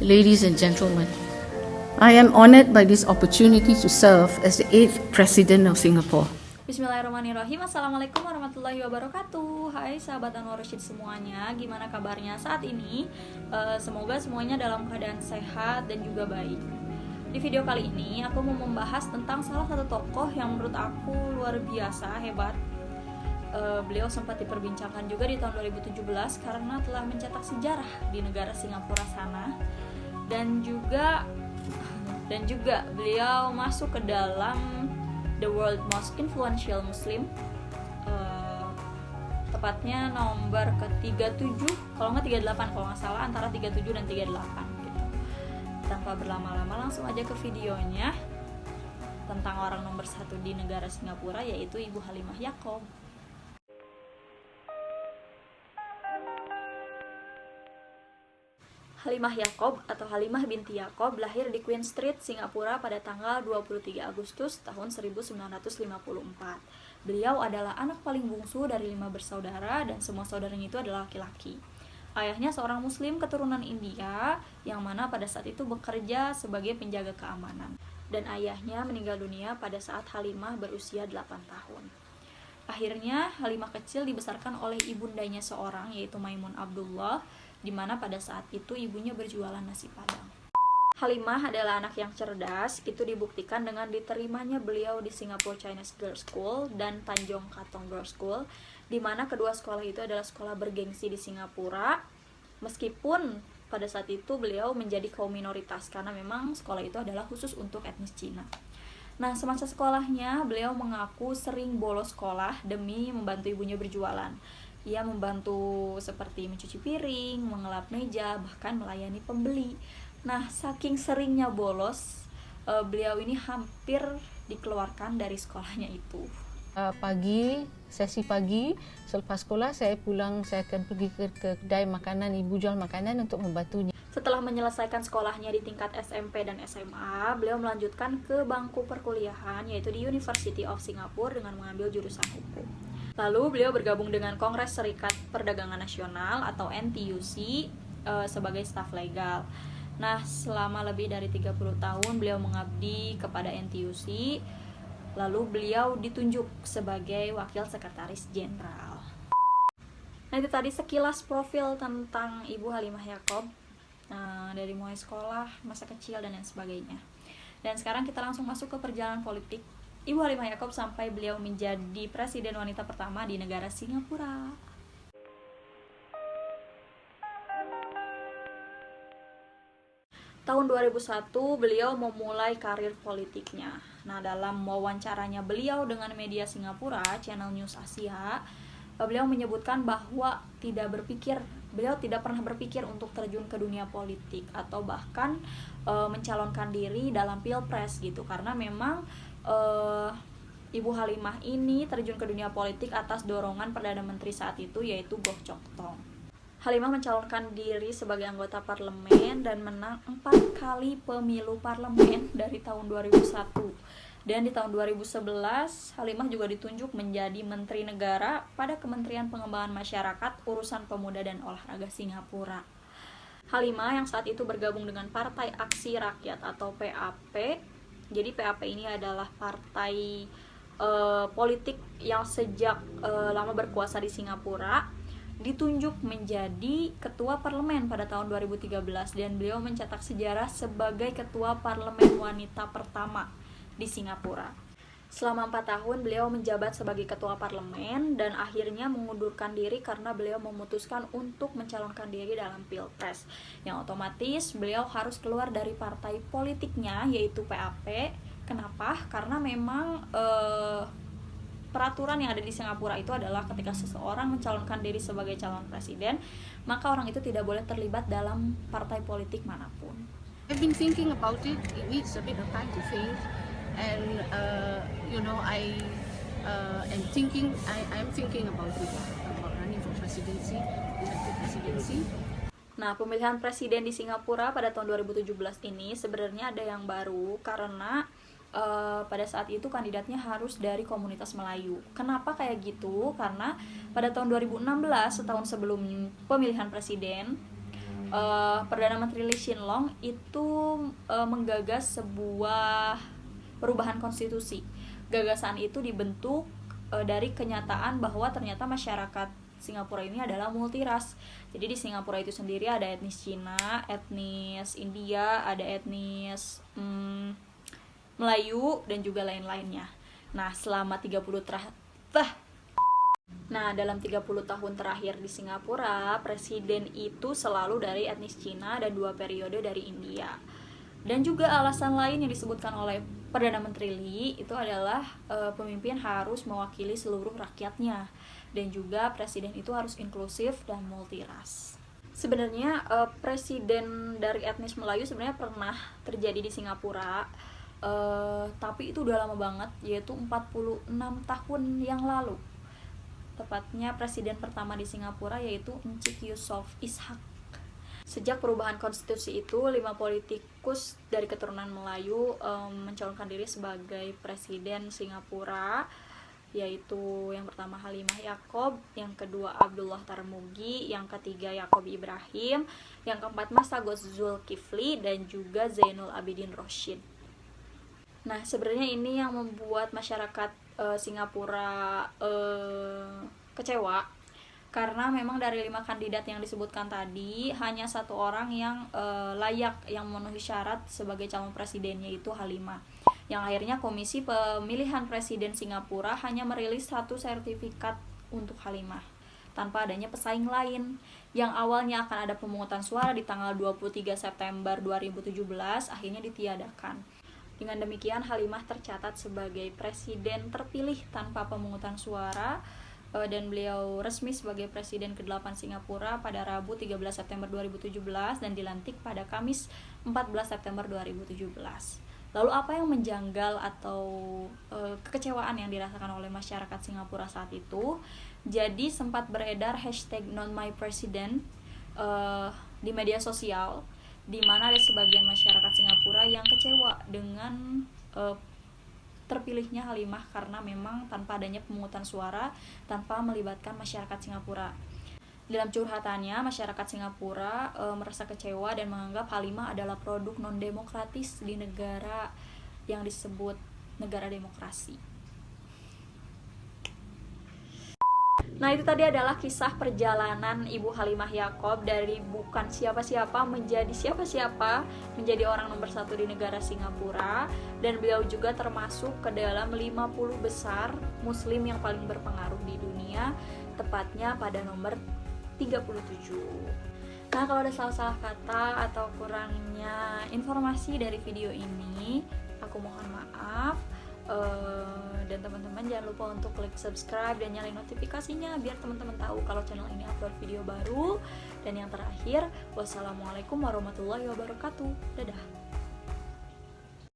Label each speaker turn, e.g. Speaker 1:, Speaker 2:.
Speaker 1: Ladies and gentlemen, I am honored by this opportunity to serve as the 8th President of Singapore.
Speaker 2: Bismillahirrahmanirrahim. Assalamualaikum warahmatullahi wabarakatuh. Hai sahabat Anwar Rashid semuanya, gimana kabarnya saat ini? Semoga semuanya dalam keadaan sehat dan juga baik. Di video kali ini aku mau membahas tentang salah satu tokoh yang menurut aku luar biasa hebat. Beliau sempat diperbincangkan juga di tahun 2017 karena telah mencetak sejarah di negara Singapura sana, dan juga beliau masuk ke dalam the world most influential Muslim, tepatnya nomor ke-37 kalau nggak 38, kalau nggak salah antara 37 dan 38 gitu. Tanpa berlama-lama langsung aja ke videonya tentang orang nomor 1 di negara Singapura, yaitu Ibu Halimah Yacob. Halimah Yacob atau Halimah binti Yacob lahir di Queen Street, Singapura pada tanggal 23 Agustus tahun 1954. Beliau adalah anak paling bungsu dari 5 bersaudara dan semua saudaranya itu adalah laki-laki. Ayahnya seorang muslim keturunan India yang mana pada saat itu bekerja sebagai penjaga keamanan. Dan ayahnya meninggal dunia pada saat Halimah berusia 8 tahun. Akhirnya Halimah kecil dibesarkan oleh ibundanya seorang, yaitu Maimun Abdullah, di mana pada saat itu ibunya berjualan nasi padang. Halimah adalah anak yang cerdas, itu dibuktikan dengan diterimanya beliau di Singapore Chinese Girls School dan Tanjong Katong Girls School, di mana kedua sekolah itu adalah sekolah bergengsi di Singapura, meskipun pada saat itu beliau menjadi kaum minoritas karena memang sekolah itu adalah khusus untuk etnis Cina. Nah, semasa sekolahnya beliau mengaku sering bolos sekolah demi membantu ibunya berjualan. Ia membantu seperti mencuci piring, mengelap meja, bahkan melayani pembeli. Nah, saking seringnya bolos, beliau ini hampir dikeluarkan dari sekolahnya itu.
Speaker 3: Sesi pagi, selepas sekolah saya pulang, saya akan pergi ke kedai makanan, ibu jual makanan untuk membantunya.
Speaker 2: Setelah menyelesaikan sekolahnya di tingkat SMP dan SMA, beliau melanjutkan ke bangku perkuliahan, yaitu di University of Singapore dengan mengambil jurusan hukum. Lalu beliau bergabung dengan Kongres Serikat Perdagangan Nasional atau NTUC sebagai staf legal. Nah, selama lebih dari 30 tahun beliau mengabdi kepada NTUC. Lalu beliau ditunjuk sebagai Wakil Sekretaris Jenderal. Nah, itu tadi sekilas profil tentang Ibu Halimah Yacob, dari mulai sekolah, masa kecil, dan lain sebagainya. Dan sekarang kita langsung masuk ke perjalanan politik Ibu Halimah Yacob sampai beliau menjadi presiden wanita pertama di negara Singapura. Tahun 2001 beliau memulai karir politiknya. Nah, dalam wawancaranya beliau dengan media Singapura, Channel News Asia, beliau menyebutkan bahwa beliau tidak pernah berpikir untuk terjun ke dunia politik atau bahkan mencalonkan diri dalam pilpres gitu, karena memang Ibu Halimah ini terjun ke dunia politik atas dorongan Perdana Menteri saat itu, yaitu Goh Chok Tong. Halimah mencalonkan diri sebagai anggota parlemen dan menang 4 kali pemilu parlemen dari tahun 2001. Dan di tahun 2011, Halimah juga ditunjuk menjadi Menteri Negara pada Kementerian Pengembangan Masyarakat, Urusan Pemuda dan Olahraga Singapura. Halimah yang saat itu bergabung dengan Partai Aksi Rakyat atau PAP. Jadi PAP ini adalah partai politik yang sejak lama berkuasa di Singapura, ditunjuk menjadi ketua parlemen pada tahun 2013 dan beliau mencetak sejarah sebagai ketua parlemen wanita pertama di Singapura. Selama 4 tahun beliau menjabat sebagai ketua parlemen dan akhirnya mengundurkan diri karena beliau memutuskan untuk mencalonkan diri dalam pilpres, yang otomatis beliau harus keluar dari partai politiknya, yaitu PAP. Kenapa? Karena memang peraturan yang ada di Singapura itu adalah ketika seseorang mencalonkan diri sebagai calon presiden, maka orang itu tidak boleh terlibat dalam partai politik manapun.
Speaker 1: I've been thinking about it. It needs a bit of time to think, and I'm thinking about it, about running for presidency, elected presidency.
Speaker 2: Nah, pemilihan presiden di Singapura pada tahun 2017 ini sebenarnya ada yang baru karena pada saat itu kandidatnya harus dari komunitas Melayu. Kenapa kayak gitu? Karena pada tahun 2016, setahun sebelum pemilihan presiden, Perdana Menteri Lee Hsien Loong itu menggagas sebuah perubahan konstitusi. Gagasan itu dibentuk dari kenyataan bahwa ternyata masyarakat Singapura ini adalah multiras. Jadi di Singapura itu sendiri ada etnis Cina, etnis India, ada etnis Melayu dan juga lain-lainnya. Nah, dalam 30 tahun terakhir di Singapura, presiden itu selalu dari etnis Cina dan 2 periode dari India. Dan juga alasan lain yang disebutkan oleh Perdana Menteri Lee itu adalah pemimpin harus mewakili seluruh rakyatnya, dan juga presiden itu harus inklusif dan multiras. Sebenarnya presiden dari etnis Melayu sebenarnya pernah terjadi di Singapura, tapi itu udah lama banget, yaitu 46 tahun yang lalu. Tepatnya presiden pertama di Singapura yaitu Encik Yusof Ishak. Sejak perubahan konstitusi itu, 5 politikus dari keturunan Melayu mencalonkan diri sebagai presiden Singapura, yaitu yang pertama Halimah Yaakob, yang kedua Abdullah Tarmugi, yang ketiga Yaakob Ibrahim, yang keempat Masagos Zulkifli, dan juga Zainul Abidin Rashid. Nah, sebenarnya ini yang membuat masyarakat Singapura kecewa, karena memang dari 5 kandidat yang disebutkan tadi hanya 1 orang yang layak, yang memenuhi syarat sebagai calon presidennya, yaitu Halimah. Yang akhirnya Komisi Pemilihan Presiden Singapura hanya merilis 1 sertifikat untuk Halimah tanpa adanya pesaing lain. Yang awalnya akan ada pemungutan suara di tanggal 23 September 2017 akhirnya ditiadakan. Dengan demikian, Halimah tercatat sebagai presiden terpilih tanpa pemungutan suara, dan beliau resmi sebagai presiden ke-8 Singapura pada Rabu 13 September 2017 dan dilantik pada Kamis 14 September 2017. Lalu apa yang menjanggal atau kekecewaan yang dirasakan oleh masyarakat Singapura saat itu? Jadi sempat beredar #NotMyPresident di media sosial, di mana ada sebagian masyarakat Singapura yang kecewa dengan terpilihnya Halimah karena memang tanpa adanya pemungutan suara, tanpa melibatkan masyarakat Singapura. Dalam curhatannya, masyarakat Singapura merasa kecewa dan menganggap Halimah adalah produk non-demokratis di negara yang disebut negara demokrasi. Nah, itu tadi adalah kisah perjalanan Ibu Halimah Yaakob dari bukan siapa-siapa menjadi siapa-siapa, menjadi orang nomor 1 di negara Singapura, dan beliau juga termasuk ke dalam 50 besar muslim yang paling berpengaruh di dunia, tepatnya pada nomor 37. Nah, kalau ada salah-salah kata atau kurangnya informasi dari video ini, aku mohon maaf. Dan teman-teman jangan lupa untuk klik subscribe dan nyalain notifikasinya biar teman-teman tahu kalau channel ini upload video baru. Dan yang terakhir, wassalamualaikum warahmatullahi wabarakatuh. Dadah.